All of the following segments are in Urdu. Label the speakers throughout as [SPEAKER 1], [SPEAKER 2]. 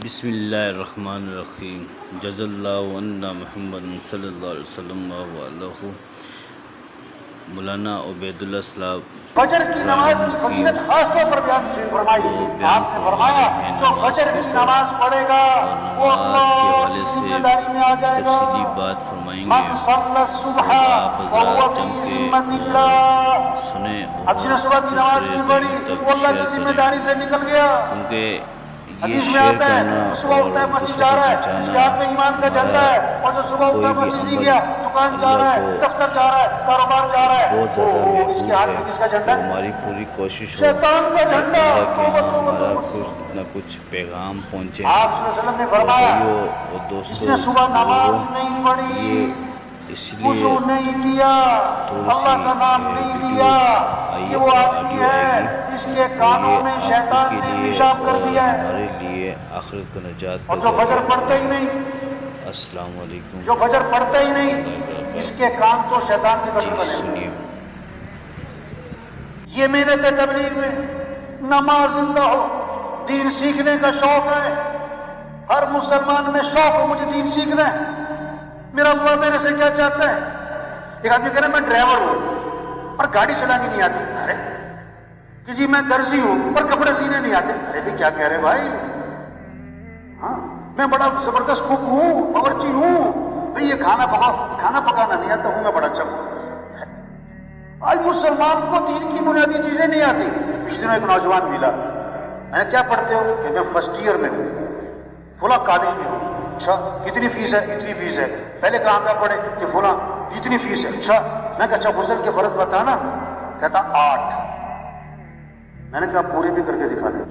[SPEAKER 1] بسم اللہ الرحمن الرحیم جزا اللہ عنا محمد صلی اللہ علیہ وسلم علیہ مولانا عبید اللہ صاحب
[SPEAKER 2] فجر کی نماز کی فضیلت خاص طور پر بیان فرمائی. آپ نے فرمایا جو فجر کی نماز پڑھے گا وہ
[SPEAKER 1] نماز کے حوالے سے
[SPEAKER 2] ذمہ داری میں آ جائے گا.
[SPEAKER 1] تفصیلی بات فرمائیں گے.
[SPEAKER 2] من صلی الصبح
[SPEAKER 1] آپ
[SPEAKER 2] فهو
[SPEAKER 1] حضرات
[SPEAKER 2] في
[SPEAKER 1] جم کے
[SPEAKER 2] ذمة الله.
[SPEAKER 1] سنیں
[SPEAKER 2] اب جنہیں صبح کی نماز
[SPEAKER 1] دوسرے
[SPEAKER 2] نہیں پڑھی
[SPEAKER 1] بھائیوں تک
[SPEAKER 2] وہ اللہ
[SPEAKER 1] شیئر
[SPEAKER 2] کی ذمہ
[SPEAKER 1] کریں،
[SPEAKER 2] داری سے نکل گیا.
[SPEAKER 1] کیونکہ یہ
[SPEAKER 2] حدیث میں
[SPEAKER 1] شیئر
[SPEAKER 2] آتا ہے
[SPEAKER 1] کرنا
[SPEAKER 2] صبح اٹھتا ہے
[SPEAKER 1] اور
[SPEAKER 2] مسجد
[SPEAKER 1] دوسرے
[SPEAKER 2] جا
[SPEAKER 1] کو
[SPEAKER 2] رہا ہے، اس کے
[SPEAKER 1] پہنچانا
[SPEAKER 2] ہاتھ میں ایمان کا جھنڈا ہے، اور جو صبح اٹھتا ہے
[SPEAKER 1] کوئی بھی
[SPEAKER 2] مسجد نہیں
[SPEAKER 1] عمل
[SPEAKER 2] گیا، دکان جا رہا ہے،
[SPEAKER 1] اللہ کو
[SPEAKER 2] دفتر جا رہا ہے، کاروبار جا رہا ہے،
[SPEAKER 1] بہت زیادہ
[SPEAKER 2] اس کے
[SPEAKER 1] محبوب
[SPEAKER 2] ہاتھ
[SPEAKER 1] ہے.
[SPEAKER 2] میں کس کا
[SPEAKER 1] تو
[SPEAKER 2] جھنڈا ہے؟
[SPEAKER 1] ہماری پوری کوشش ہو
[SPEAKER 2] شیطان کا
[SPEAKER 1] کہ
[SPEAKER 2] جھنڈا.
[SPEAKER 1] اللہ کے
[SPEAKER 2] توبہ
[SPEAKER 1] ہاں
[SPEAKER 2] توبہ
[SPEAKER 1] ہمارا
[SPEAKER 2] توبہ.
[SPEAKER 1] کچھ نہ کچھ پیغام پہنچے.
[SPEAKER 2] آپ صلی اللہ علیہ وسلم نے
[SPEAKER 1] اور
[SPEAKER 2] فرمایا
[SPEAKER 1] بھائیوں اور
[SPEAKER 2] جس
[SPEAKER 1] دوستوں
[SPEAKER 2] نے صبح نماز
[SPEAKER 1] بزرگوں،
[SPEAKER 2] نہیں پڑھی،
[SPEAKER 1] یہ اس لیے
[SPEAKER 2] وضو نہیں کیا،
[SPEAKER 1] تھوڑی سی
[SPEAKER 2] اللہ کا نام نہیں
[SPEAKER 1] ویڈیو
[SPEAKER 2] لیا،
[SPEAKER 1] آئی
[SPEAKER 2] یہ وہ
[SPEAKER 1] اور
[SPEAKER 2] آدمی
[SPEAKER 1] آڈیو آئے
[SPEAKER 2] ہے
[SPEAKER 1] گی،
[SPEAKER 2] جس کے
[SPEAKER 1] تو
[SPEAKER 2] کانوں
[SPEAKER 1] یہ
[SPEAKER 2] میں
[SPEAKER 1] آپ
[SPEAKER 2] شیطان
[SPEAKER 1] کے
[SPEAKER 2] نے
[SPEAKER 1] لیے
[SPEAKER 2] پیشاب کر
[SPEAKER 1] اور
[SPEAKER 2] دیا ہے.
[SPEAKER 1] ہمارے لیے آخرت کو نجات
[SPEAKER 2] اور
[SPEAKER 1] کا
[SPEAKER 2] جو فجر
[SPEAKER 1] ذریعہ
[SPEAKER 2] پڑھتا ہی
[SPEAKER 1] بنے.
[SPEAKER 2] نہیں،
[SPEAKER 1] السلام علیکم
[SPEAKER 2] جو فجر پڑھتا ہی نہیں، اس کے کان تو شیطان کے
[SPEAKER 1] جی
[SPEAKER 2] کٹر بنے.
[SPEAKER 1] سنیے.
[SPEAKER 2] یہ محنت ہے تبلیغ میں. نماز زندہ ہو، دین سیکھنے کا شوق ہے. ہر مسلمان میں شوق ہو، مجھے دین سیکھنا ہے، میرا اللہ میرے سے کیا چاہتا ہے. ایک آدمی کہہ رہا ہے میں ڈرائیور ہوں اور گاڑی چلانی نہیں آتی. ارے کہ جی میں درزی ہوں پر کپڑے سینے نہیں آتے. ارے بھی کیا کہہ رہے بھائی. ہاں میں بڑا زبردست کوک ہوں، باورچی ہوں. بھائی یہ کھانا پکانا نہیں آتا ہوں میں بڑا اچھا ہوں. آج مسلمان کو دین کی بنیادی چیزیں نہیں آتی. پچھلے دنوں ایک نوجوان ملا، میں نے کیا پڑھتے ہو کہ میں فرسٹ ایئر میں ہوں، فلاں کالج میں ہوں. اچھا کتنی فیس ہے؟ اتنی فیس ہے. پہلے کہاں پہ پڑھے کہ فلاں اتنی فیس ہے. اچھا میں کہا اچھا غسل کے فرض بتانا. کہتا 8. میں نے کہا پوری بھی کر کے دکھا دیں.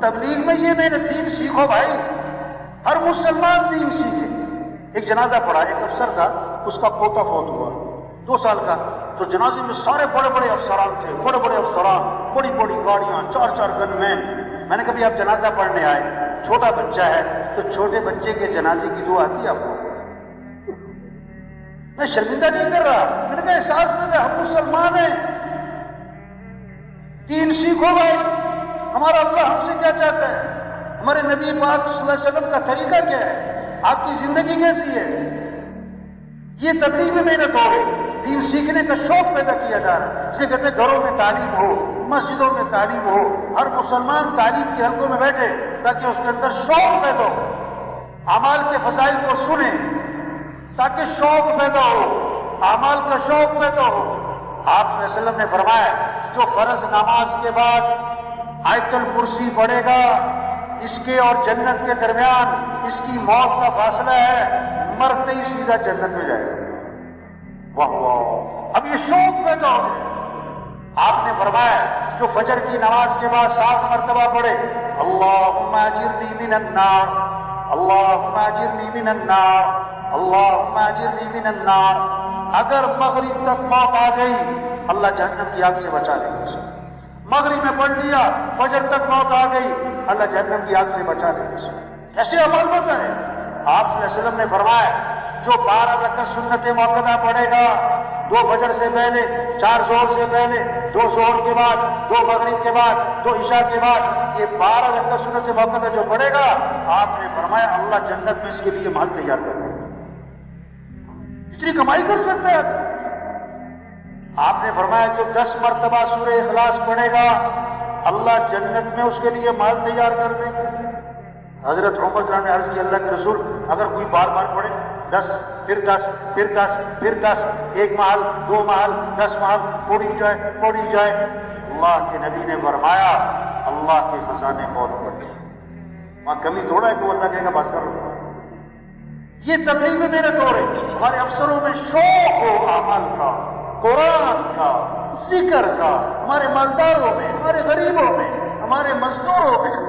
[SPEAKER 2] تبلیغ میں یہ میں نے دین سیکھو بھائی، ہر مسلمان دین سیکھے. ایک جنازہ پڑھا، ایک افسر تھا، اس کا پوتا فوت ہوا 2 سال کا. تو جنازے میں سارے بڑے بڑے افسران تھے، بڑے بڑے افسران، بڑی بڑی گاڑیاں، 4 گن مین. میں نے کبھی آپ جنازہ پڑھنے آئے، چھوٹا بچہ ہے تو چھوٹے بچے کے جنازے کی دعا آتی ہے آپ کو؟ میں شرمندہ نہیں کر رہا، میں نے کہا احساس میں ہم مسلمان ہیں، دین سیکھو بھائی. ہمارا اللہ ہم سے کیا چاہتا ہے؟ ہمارے نبی پاک صلی اللہ علیہ وسلم کا طریقہ کیا ہے؟ آپ کی زندگی کیسی ہے؟ یہ تبلیغ میں محنت ہو رہی، دین سیکھنے کا شوق پیدا کیا جا رہا ہے. اسے کہتے ہیں گھروں میں تعلیم ہو، مسجدوں میں تعلیم ہو، ہر مسلمان تعلیم کے حلقوں میں بیٹھے تاکہ اس کے اندر شوق پیدا ہو، اعمال کے فضائل کو سنیں تاکہ شوق پیدا ہو، اعمال کا شوق پیدا ہو. آپ صلی اللہ علیہ وسلم نے فرمایا جو فرض نماز کے بعد آیت الکرسی پڑھے گا، اس کے اور جنت کے درمیان اس کی موت کا فاصلہ ہے، مرتے ہی سیدھا جنت میں جائے گا. واہ واہ. اب یہ شوق پیدا ہو گیا. آپ نے فرمایا جو فجر کی نماز کے بعد 7 مرتبہ پڑھے اللہم اجرنی من النار، اللہم اجرنی من النار، اللہم اجرنی من النار، اگر مغرب تک موت آ گئی اللہ جہنم کی آگ سے بچا لے گا. مغرب میں پڑھ لیا، فجر تک موت آ گئی اللہ جہنم کی آگ سے بچا لے گا. کیسے عمل ہوتا ہے؟ آپ صلی اللہ علیہ وسلم نے فرمایا جو 12 رکعت سنت موقعہ پڑھے گا، 2 فجر سے پہلے، 4 ظہر سے پہلے، 2 ظہر کے بعد، 2 مغرب کے بعد، 2 عشاء کے بعد، یہ 12 رکعت سنت موقعہ جو پڑھے گا آپ نے فرمایا اللہ جنت میں اس کے لیے مال تیار کر دے گا. کتنی کمائی کر سکتے ہیں آپ نے فرمایا جو 10 مرتبہ سورہ اخلاص پڑھے گا اللہ جنت میں اس کے لیے مال تیار کر دے گا. حضرت عمر جان نے عرض کی اللہ کے رسول اگر کوئی بار بار پڑھے 10 پھر 10 پھر 10 پھر 10، 1 محل 2 محل 10 محل پڑھی جائے. اللہ کے نبی نے فرمایا اللہ کے خزانے بہت بڑے، وہاں کمی تھوڑا ہے کہ اللہ کہے گا بس کر لو. یہ تبلیغ میں محنت ہو رہی. ہمارے افسروں میں شوق ہو اعمال کا، قرآن کا، ذکر کا، ہمارے مالداروں میں، ہمارے غریبوں میں، ہمارے مزدوروں میں.